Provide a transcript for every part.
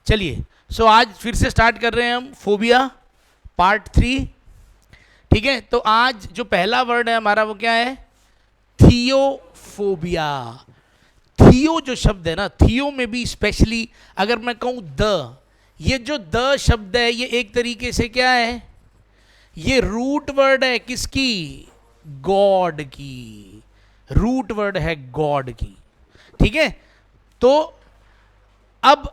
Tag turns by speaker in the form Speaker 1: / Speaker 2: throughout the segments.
Speaker 1: चलिए आज फिर से स्टार्ट कर रहे हैं हम फोबिया पार्ट 3। ठीक है, तो आज जो पहला वर्ड है हमारा वो क्या है? थियोफोबिया। थियो जो शब्द है ना, थियो में भी स्पेशली अगर मैं कहूं ये जो द शब्द है ये एक तरीके से क्या है? ये रूट वर्ड है किसकी? गॉड की। रूट वर्ड है गॉड की। ठीक है, तो अब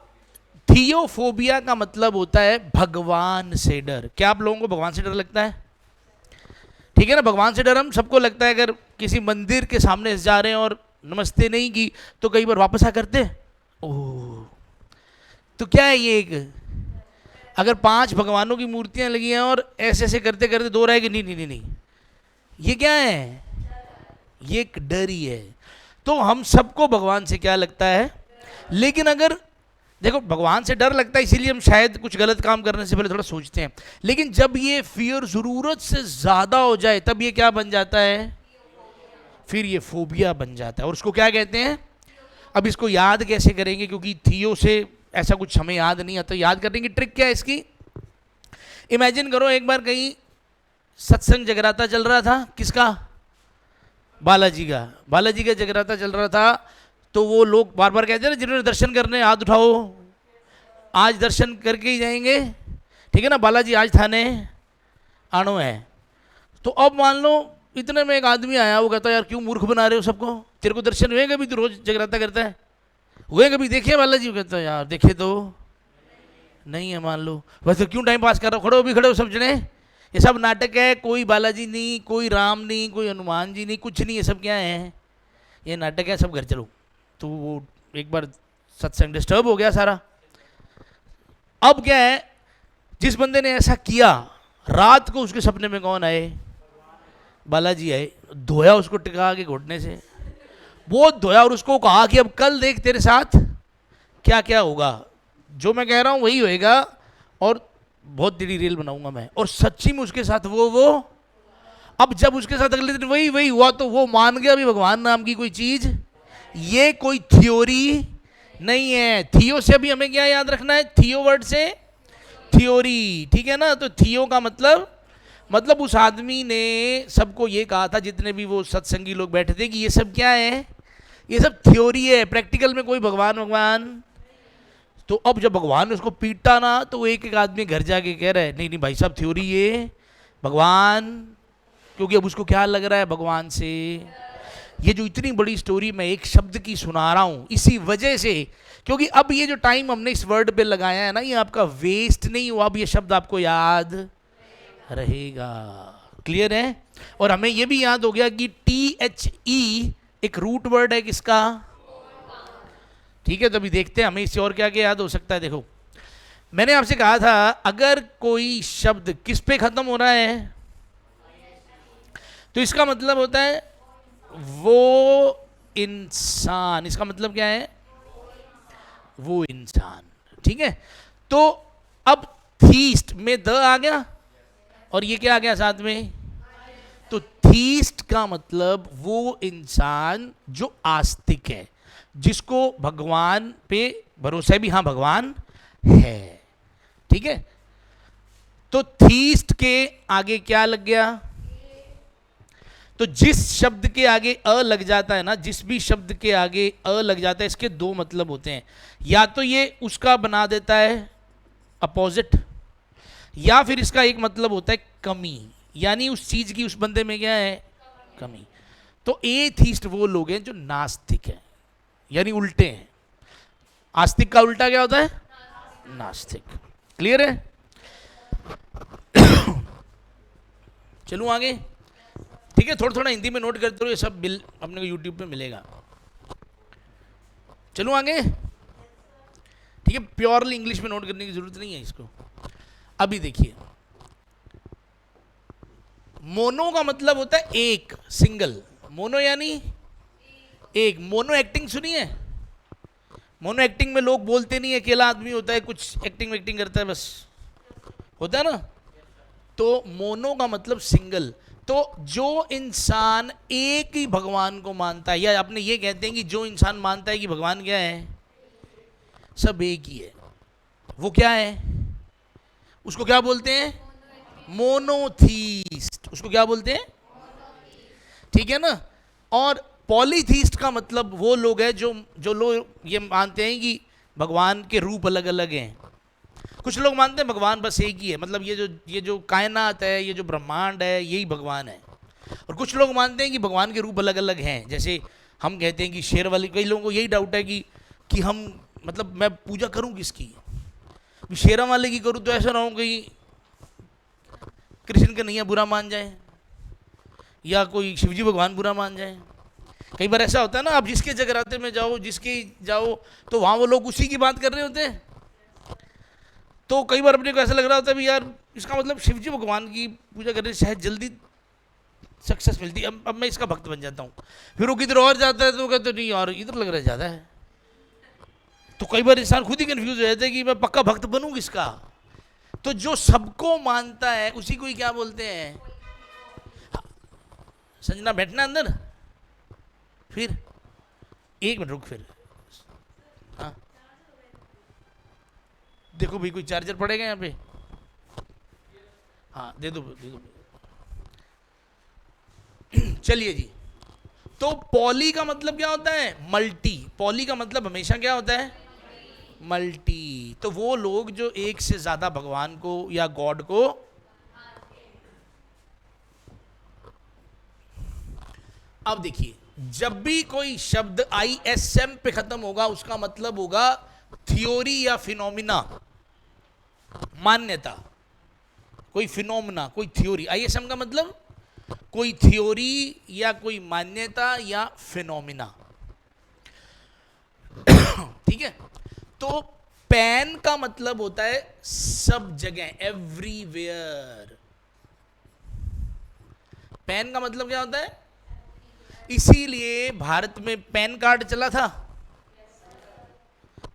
Speaker 1: थियोफोबिया का मतलब होता है भगवान से डर। क्या आप लोगों को भगवान से डर लगता है? ठीक है ना, भगवान से डर हम सबको लगता है। अगर किसी मंदिर के सामने जा रहे हैं और नमस्ते नहीं की तो कई बार वापस आ करते ओह। तो क्या है ये? एक अगर 5 भगवानों की मूर्तियां लगी हैं और ऐसे ऐसे करते करते 2 रह गए, नहीं नहीं नहीं नहीं, ये क्या है? ये एक डर ही है। तो हम सबको भगवान से क्या लगता है? लेकिन अगर देखो, भगवान से डर लगता है इसीलिए हम शायद कुछ गलत काम करने से पहले थोड़ा सोचते हैं। लेकिन जब ये फियर जरूरत से ज्यादा हो जाए तब ये क्या बन जाता है? फिर ये फोबिया बन जाता है। और उसको क्या कहते हैं? अब इसको याद कैसे करेंगे, क्योंकि थियो से ऐसा कुछ हमें याद नहीं आता। याद करने की ट्रिक क्या है इसकी? इमेजिन करो एक बार कहीं सत्संग जगराता चल रहा था। किसका? बालाजी का। बालाजी का जगराता चल रहा था। तो वो लोग बार बार कहते हैं ना, जिन्होंने दर्शन करने हाथ उठाओ, आज दर्शन करके ही जाएंगे। ठीक है ना, बालाजी आज थाने आनो है। तो अब मान लो इतने में एक आदमी आया, वो कहता है यार क्यों मूर्ख बना रहे हो सबको, तेरे को दर्शन हुए कभी? तू रोज जगराता करता है, हुए कभी देखे बालाजी? वो कहता है यार देखे तो नहीं है। मान लो वैसे क्यों टाइम पास कर रहा हो, खड़े हो भी खड़े हो सब जने। ये सब नाटक है, कोई बालाजी नहीं, कोई राम नहीं, कोई हनुमान जी नहीं, कुछ नहीं, ये सब क्या है? ये नाटक है, सब घर चलो। तो वो एक बार सत्संग डिस्टर्ब हो गया सारा। अब क्या है, जिस बंदे ने ऐसा किया, रात को उसके सपने में कौन आए? बालाजी आए। धोया उसको टिका के घुटने से, बहुत धोया, और उसको कहा कि अब कल देख तेरे साथ क्या क्या होगा, जो मैं कह रहा हूं वही होएगा, और बहुत बड़ी रील बनाऊंगा मैं। और सच्ची में उसके साथ वो अब जब उसके साथ अगले दिन वही हुआ तो वो मान गया भी भगवान नाम की कोई चीज, ये कोई थ्योरी नहीं है। थियो से भी हमें क्या याद रखना है? थियो वर्ड से थ्योरी। ठीक है ना, तो थियो का मतलब उस आदमी ने सबको ये कहा था, जितने भी वो सत्संगी लोग बैठे थे, कि ये सब क्या है? ये सब थ्योरी है, प्रैक्टिकल में कोई भगवान। तो अब जब भगवान ने उसको पीटा ना, तो एक एक आदमी घर जाके कह रहा है नहीं नहीं भाई साहब, थ्योरी ये भगवान। क्योंकि अब उसको क्या लग रहा है? भगवान से। ये जो इतनी बड़ी स्टोरी मैं एक शब्द की सुना रहा हूं इसी वजह से, क्योंकि अब ये जो टाइम हमने इस वर्ड पे लगाया है ना, ये आपका वेस्ट नहीं हुआ। अब ये शब्द आपको याद रहेगा। क्लियर है? और हमें ये भी याद हो गया कि THE एक रूट वर्ड है किसका? ठीक है, तो अभी देखते हैं हमें इससे और क्या क्या याद हो सकता है। देखो, मैंने आपसे कहा था अगर कोई शब्द किस पे खत्म हो रहा है तो इसका मतलब होता है वो इंसान। इसका मतलब क्या है? वो इंसान। ठीक है, तो अब थीस्ट में द आ गया और ये क्या आ गया साथ में? तो थीस्ट का मतलब वो इंसान जो आस्तिक है, जिसको भगवान पे भरोसा है भी, हाँ भगवान है। ठीक है, तो थीस्ट के आगे क्या लग गया? तो जिस शब्द के आगे अ लग जाता है ना, जिस भी शब्द के आगे अ लग जाता है, इसके 2 मतलब होते हैं। या तो ये उसका बना देता है अपोजिट, या फिर इसका एक मतलब होता है कमी, यानी उस चीज की उस बंदे में क्या है? कमी। तो एथीस्ट वो लोग हैं जो नास्तिक हैं, यानी उल्टे हैं। आस्तिक का उल्टा क्या होता है? नास्तिक। क्लियर है? चलूं आगे? ठीक है, थोड़ा थोड़ा हिंदी में नोट करते रहो, ये सब बिल अपने को यूट्यूब पे मिलेगा। चलूं आगे? ठीक है, प्योरली इंग्लिश में नोट करने की जरूरत नहीं है इसको। अभी देखिए, मोनो का मतलब होता है एक, सिंगल। मोनो यानी एक। मोनो एक्टिंग सुनी है? मोनो एक्टिंग में लोग बोलते नहीं है, अकेला आदमी होता है, कुछ एक्टिंग करता है बस, होता है ना। तो मोनो का मतलब सिंगल। तो जो इंसान एक ही भगवान को मानता है, या अपने ये कहते हैं कि जो इंसान मानता है कि भगवान क्या है? सब एक ही है। वो क्या है, उसको क्या बोलते हैं, मोनोथीस्ट, उसको क्या बोलते हैं, ठीक है ना। और पॉलीथीस्ट का मतलब वो लोग हैं जो जो लोग ये मानते हैं कि भगवान के रूप अलग अलग हैं। कुछ लोग मानते हैं भगवान बस एक ही है, मतलब ये जो कायनात है, ये जो ब्रह्मांड है, यही भगवान है। और कुछ लोग मानते हैं कि भगवान के रूप अलग अलग हैं। जैसे हम कहते हैं कि शेर वाले, कई लोगों को यही डाउट है कि हम, मतलब मैं पूजा करूं किसकी, शेरा वाले की करूं तो ऐसा ना हो कि कृष्ण का नैया बुरा मान जाए या कोई शिवजी भगवान बुरा मान जाए। कई बार ऐसा होता है ना, आप जिसके जगराते में जाओ, जिसके जाओ, तो वहाँ वो लोग उसी की बात कर रहे होते हैं। तो कई बार अपने को ऐसा लग रहा होता है भी यार इसका मतलब शिवजी भगवान की पूजा करने से शायद जल्दी सक्सेस मिलती है, अब मैं इसका भक्त बन जाता हूँ। फिर वो किधर और जाता है तो कहते नहीं यार इधर लग रहा है ज़्यादा है। तो कई बार इंसान खुद ही कंफ्यूज हो जाता है कि मैं पक्का भक्त बनूँ किसका। तो जो सबको मानता है उसी को ही क्या बोलते हैं। संजना बैठना अंदर, फिर एक मिनट रुक, फिर हाँ देखो भाई कोई चार्जर पड़ेगा यहाँ पे, हाँ दे दो दे दो। चलिए जी, तो पॉली का मतलब क्या होता है, मल्टी। पॉली का मतलब हमेशा क्या होता है, मल्टी। तो वो लोग जो एक से ज्यादा भगवान को या गॉड को, अब देखिए जब भी कोई शब्द ISM पे खत्म होगा उसका मतलब होगा थियोरी या फिनोमिना, मान्यता। कोई फिनोमिना, कोई थ्योरी, ISM का मतलब कोई थ्योरी या कोई मान्यता या फिनोमिना, ठीक है। तो पैन का मतलब होता है सब जगह, एवरीवेयर। पैन का मतलब क्या होता है, इसीलिए भारत में पैन कार्ड चला था।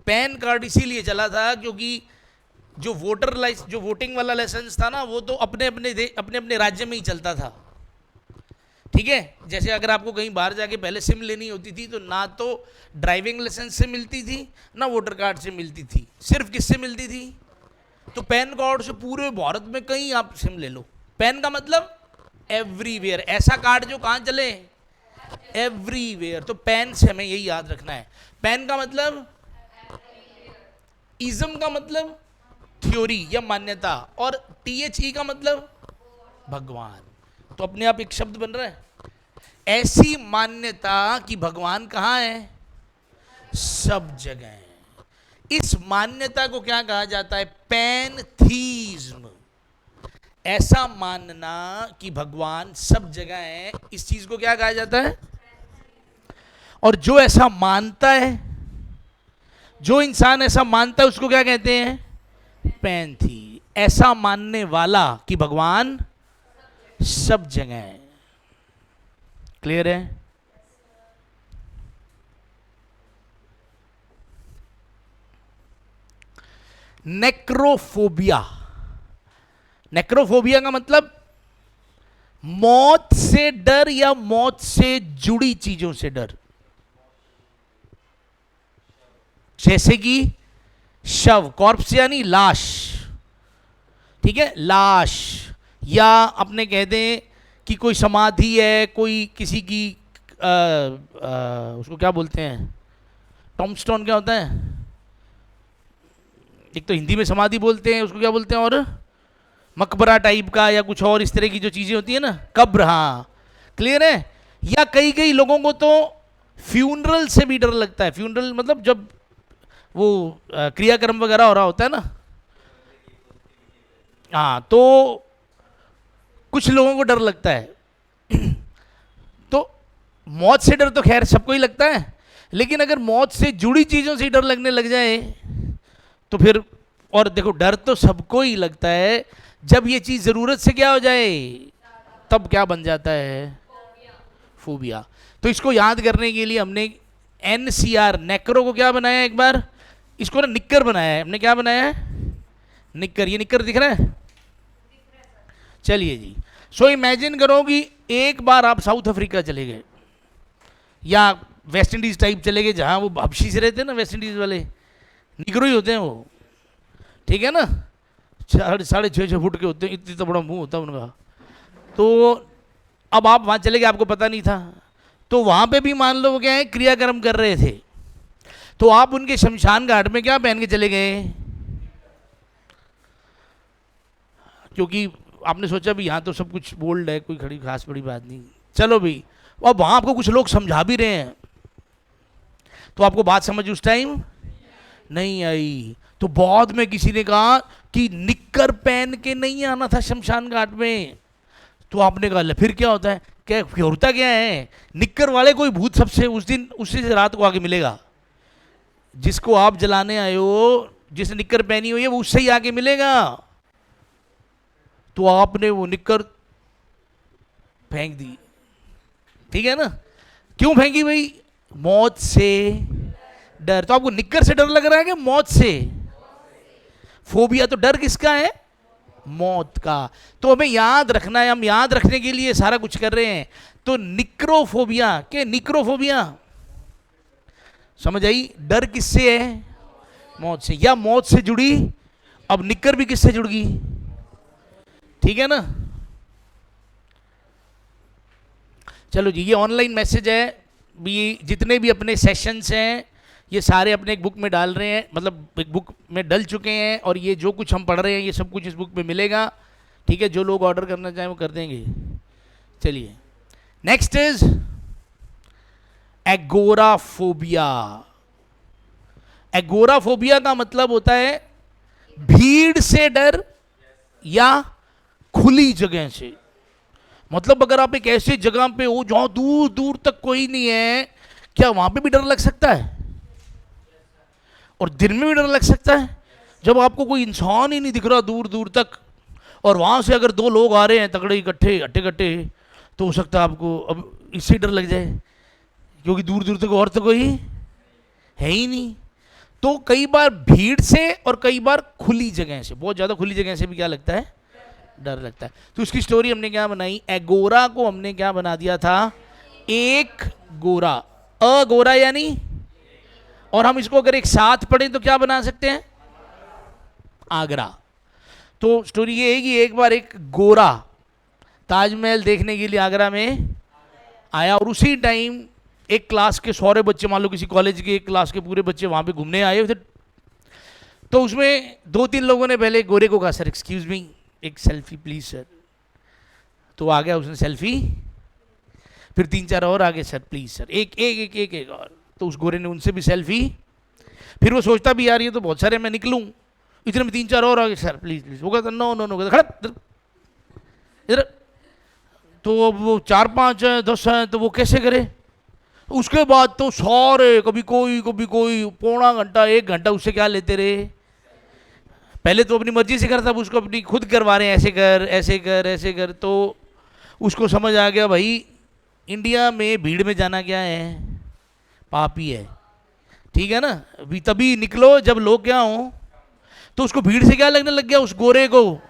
Speaker 1: पैन कार्ड इसीलिए चला था क्योंकि जो जो वोटिंग वाला लाइसेंस था ना, वो तो अपने अपने राज्य में ही चलता था, ठीक है। जैसे अगर आपको कहीं बाहर जाके पहले सिम लेनी होती थी तो ना तो ड्राइविंग लाइसेंस से मिलती थी ना वोटर कार्ड से मिलती थी, सिर्फ किससे मिलती थी, तो पैन कार्ड से पूरे भारत में कहीं आप सिम ले लो। पैन का मतलब एवरीवेयर, ऐसा कार्ड जो कहाँ चले, एवरीवेयर। तो पैन से हमें यही याद रखना है। पैन का मतलब, इज्म का मतलब थ्योरी या मान्यता, और THE का मतलब भगवान। तो अपने आप एक शब्द बन रहा है, ऐसी मान्यता कि भगवान कहाँ है, सब जगह है। इस मान्यता को क्या कहा जाता है, पैनथीज्म। ऐसा मानना कि भगवान सब जगह है, इस चीज को क्या कहा जाता है। और जो ऐसा मानता है, जो इंसान ऐसा मानता है उसको क्या कहते हैं, पैंथी। ऐसा मानने वाला कि भगवान सब जगह है। क्लियर है। नेक्रोफोबिया, नेक्रोफोबिया का मतलब मौत से डर या मौत से जुड़ी चीजों से डर। जैसे कि शव, कॉर्प्स यानी लाश, ठीक है, लाश। या अपने कह दें कि कोई समाधि है, कोई किसी की उसको क्या बोलते हैं, टॉम्बस्टोन क्या होता है, एक तो हिंदी में समाधि बोलते हैं, उसको क्या बोलते हैं, और मकबरा टाइप का या कुछ और इस तरह की जो चीजें होती है ना, कब्र, हाँ क्लियर है। या कई कई लोगों को तो फ्यूनरल से भी डर लगता है। फ्यूनरल मतलब जब वो क्रियाक्रम वगैरह हो रहा होता है ना, हाँ, तो कुछ लोगों को डर लगता है। तो मौत से डर तो खैर सबको ही लगता है, लेकिन अगर मौत से जुड़ी चीजों से डर लगने लग जाए तो फिर, और देखो डर तो सबको ही लगता है, जब ये चीज जरूरत से क्या हो जाए तब क्या बन जाता है, फोबिया। तो इसको याद करने के लिए हमने NCR, नेक्रो को क्या बनाया, एक बार इसको ना निक्कर बनाया है हमने। क्या बनाया है, निक्कर। ये निक्कर दिख रहा है, चलिए जी। सो इमेजिन करो कि एक बार आप साउथ अफ्रीका चले गए या वेस्ट इंडीज टाइप चले गए, जहां वो हबशी से रहते हैं ना, वेस्ट इंडीज वाले निग्रो ही होते हैं वो। ठीक है ना, 6.5 फुट के होते हैं, इतनी तो बड़ा मुंह होता है उनका। तो अब आप वहाँ चले गए, आपको पता नहीं था, तो वहाँ पे भी मान लो वो क्या है, क्रियाक्रम कर रहे थे, तो आप उनके शमशान घाट में क्या पहन के चले गए? क्योंकि आपने सोचा भी यहाँ तो सब कुछ बोल्ड है, कोई खड़ी खास बड़ी बात नहीं, चलो भी। अब वहाँ आपको कुछ लोग समझा भी रहे हैं, तो आपको बात समझ उस टाइम नहीं आई। तो बाद में किसी ने कहा कि निक्कर पहन के नहीं आना था शमशान घाट में। तो आपने कहा फिर क्या होता है, क्या होता क्या है? निक्कर वाले कोई भूत सबसे उस दिन उसी से रात को आके मिलेगा, जिसको आप जलाने आए हो, जिसने निक्कर पहनी हुई है वो उससे ही आके मिलेगा। तो आपने वो निक्कर फेंक दी, ठीक है ना? क्यों फेंकी भाई? मौत से डर। तो आपको निक्कर से डर लग रहा है कि मौत से? फोबिया तो डर किसका है? मौत का। तो हमें याद रखना है, हम याद रखने के लिए सारा कुछ कर रहे हैं। तो निक्रोफोबिया के निक्रोफोबिया समझ आई? डर किससे है? मौत से, या मौत से जुड़ी। अब निक्कर भी किससे जुड़ गई? ठीक है ना? चलो जी, ये ऑनलाइन मैसेज है भी, जितने भी अपने सेशंस हैं ये सारे अपने एक बुक में डाल रहे हैं, मतलब एक बुक में डल चुके हैं, और ये जो कुछ हम पढ़ रहे हैं ये सब कुछ इस बुक में मिलेगा। ठीक है, जो लोग ऑर्डर करना चाहें वो कर देंगे। चलिए, नेक्स्ट इज एगोराफोबिया। एगोराफोबिया का मतलब होता है भीड़ से डर या खुली जगह से। मतलब अगर आप एक ऐसी जगह पे हो जहां दूर दूर तक कोई नहीं है, क्या वहां पे भी डर लग सकता है? और दिन में भी डर लग सकता है, जब आपको कोई इंसान ही नहीं दिख रहा दूर दूर तक, और वहां से अगर दो लोग आ रहे हैं तगड़े इकट्ठे अट्टे कट्टे, तो हो सकता है आपको अब इससे डर लग जाए, क्योंकि दूर दूर तक और तो कोई है ही नहीं। तो कई बार भीड़ से और कई बार खुली जगह से, बहुत ज़्यादा खुली जगह से भी क्या लगता है? डर लगता है। तो उसकी स्टोरी हमने क्या बनाई? एगोरा को हमने क्या बना दिया था? एक गोरा। अगोरा यानी, और हम इसको अगर एक साथ पढ़ें तो क्या बना सकते हैं? आगरा। तो स्टोरी ये है कि एक बार एक गोरा ताजमहल देखने के लिए आगरा में आया, और उसी टाइम एक क्लास के सारे बच्चे, मान लो किसी कॉलेज के एक क्लास के पूरे बच्चे वहां पे घूमने आए थे। तो उसमें 2-3 लोगों ने पहले गोरे को कहा, सर एक्सक्यूज मी, एक सेल्फी प्लीज सर। तो आ गया उसने सेल्फी, फिर 3-4 और आगे, सर प्लीज सर, एक एक एक एक एक और। तो उस गोरे ने उनसे भी सेल्फी। फिर वो सोचता भी यार ये तो बहुत सारे, मैं निकलूं, इतने में 3-4 और आगे, सर प्लीज प्लीज। वो कहता नो नो नो, खड़ा इधर। तो वो 4-5 हैं, 10 हैं, तो वो कैसे करे? उसके बाद तो सारे, कभी कोई पौना घंटा 1 घंटा उससे क्या लेते रहे। पहले तो अपनी मर्जी से करता, अब उसको अपनी खुद करवा रहे हैं, ऐसे कर ऐसे कर ऐसे कर। तो उसको समझ आ गया भाई इंडिया में भीड़ में जाना क्या है? पाप ही है। ठीक है ना? अभी तभी निकलो जब लोग क्या हो। तो उसको भीड़ से क्या लगने लग गया? उस गोरे को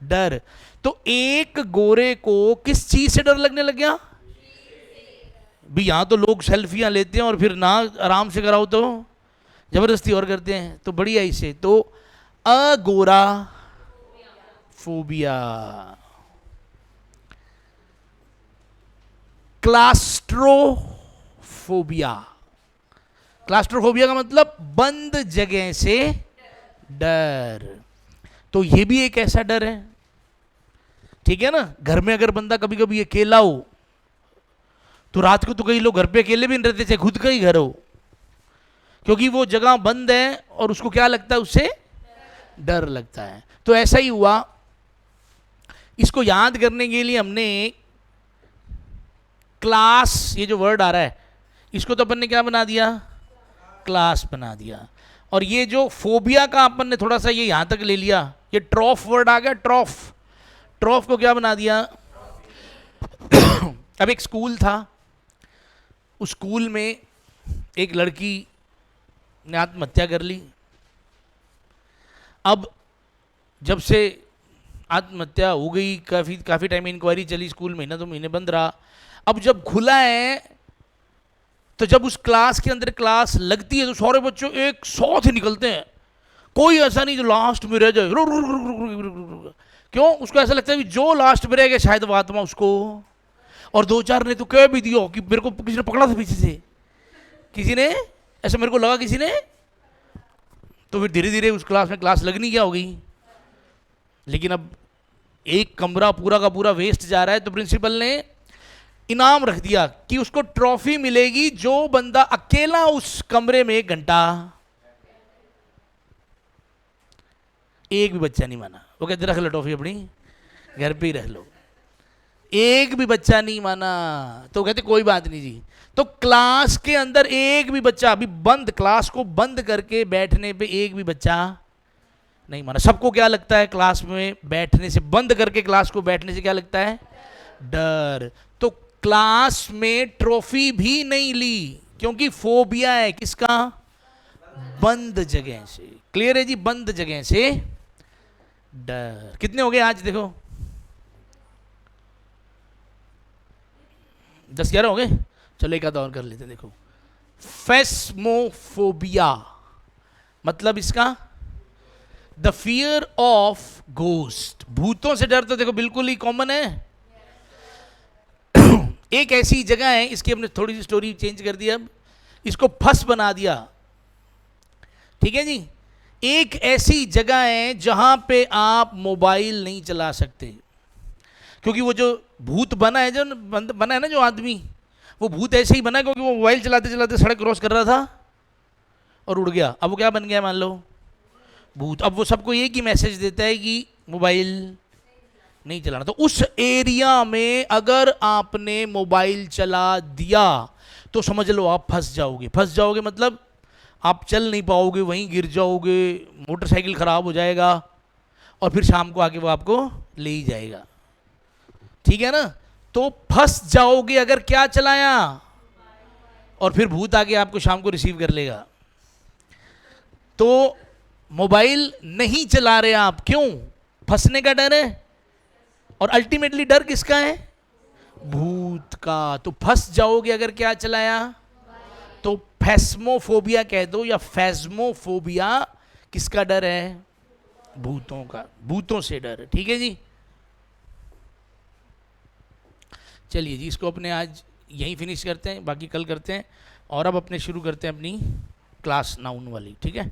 Speaker 1: डर। तो एक गोरे को किस चीज से डर लगने लग गया? भी यहाँ तो लोग सेल्फियां लेते हैं और फिर ना आराम से कराओ तो जबरदस्ती और करते हैं, तो बढ़िया इसे। तो अगोरा फोबिया। क्लास्ट्रोफोबिया। क्लास्ट्रोफोबिया का मतलब बंद जगह से डर। तो ये भी एक ऐसा डर है, ठीक है ना? घर में अगर बंदा कभी कभी अकेला हो, तो रात को तो कई लोग घर पे अकेले भी नहीं रहते, चाहे खुद का ही घर हो, क्योंकि वो जगह बंद है और उसको क्या लगता है? उससे डर लगता है। तो ऐसा ही हुआ। इसको याद करने के लिए हमने क्लास, ये जो वर्ड आ रहा है, इसको तो अपन ने क्या बना दिया? क्लास बना दिया। और ये जो फोबिया का अपन ने थोड़ा सा ये यहां तक ले लिया, ये ट्रॉफ वर्ड आ गया। ट्रॉफ, ट्रॉफ को क्या बना दिया? अब एक स्कूल था, उस स्कूल में एक लड़की ने आत्महत्या कर ली। अब जब से आत्महत्या हो गई, काफ़ी टाइम इंक्वायरी चली, स्कूल महीना 2 महीने बंद रहा। अब जब खुला है, तो जब उस क्लास के अंदर क्लास लगती है तो सारे बच्चों एक साथ ही निकलते हैं, कोई ऐसा नहीं जो लास्ट में रह जाए, रुक रुक रुक रुक रुक रुक रुक रुक। क्यों? उसको ऐसा लगता है कि जो लास्ट में रह गया शायद वो आत्मा उसको, और दो चार ने तो कह भी दिया कि मेरे को किसी ने पकड़ा था पीछे से, किसी ने ऐसा मेरे को लगा किसी ने, तो फिर धीरे धीरे उस क्लास में क्लास लगनी क्या हो गई। लेकिन अब एक कमरा पूरा का पूरा वेस्ट जा रहा है, तो प्रिंसिपल ने इनाम रख दिया कि उसको ट्रॉफी मिलेगी जो बंदा अकेला उस कमरे में 1 घंटा, एक भी बच्चा नहीं माना। वो कहते रख लो ट्रॉफी अपनी घर पे ही रख लो, एक भी बच्चा नहीं माना। तो कहते कोई बात नहीं जी। तो क्लास के अंदर एक भी बच्चा, अभी बंद क्लास को बंद करके बैठने पे एक भी बच्चा नहीं माना। सबको क्या लगता है क्लास में बैठने से, बंद करके क्लास को बैठने से क्या लगता है? डर। तो क्लास में ट्रॉफी भी नहीं ली क्योंकि फोबिया है किसका? बंद जगह से। क्लियर है जी? बंद जगह से डर। कितने हो गए आज? देखो 10-11 हो गए। चलो एक आधा और कर लेते हैं। देखो फैस्मोफोबिया मतलब इसका द फियर ऑफ घोस्ट, भूतों से डर। तो देखो बिल्कुल ही कॉमन है। एक ऐसी जगह है, इसकी हमने थोड़ी सी स्टोरी चेंज कर दी, अब इसको फंस बना दिया। ठीक है जी? एक ऐसी जगह है जहां पे आप मोबाइल नहीं चला सकते, क्योंकि वो जो भूत बना है, जो बना है ना जो आदमी, वो भूत ऐसे ही बना है क्योंकि वो मोबाइल चलाते चलाते सड़क क्रॉस कर रहा था और उड़ गया। अब वो क्या बन गया मान लो? भूत। अब वो सबको एक ही मैसेज देता है कि मोबाइल नहीं चलाना। तो उस एरिया में अगर आपने मोबाइल चला दिया तो समझ लो आप फंस जाओगे। फंस जाओगे मतलब आप चल नहीं पाओगे, वहीं गिर जाओगे, मोटरसाइकिल खराब हो जाएगा और फिर शाम को आके वो आपको ले ही जाएगा। ठीक है ना? तो फंस जाओगे अगर क्या चलाया, और फिर भूत आके आपको शाम को रिसीव कर लेगा। तो मोबाइल नहीं चला रहे आप, क्यों? फंसने का डर है, और अल्टीमेटली डर किसका है? भूत का। तो फंस जाओगे अगर क्या चलाया, तो फैस्मोफोबिया कह दो या फैस्मोफोबिया किसका डर है? भूतों का, भूतों से डर है। ठीक है जी? चलिए जी, इसको अपने आज यहीं फिनिश करते हैं, बाकी कल करते हैं। और अब अपने शुरू करते हैं अपनी क्लास नाउन वाली। ठीक है?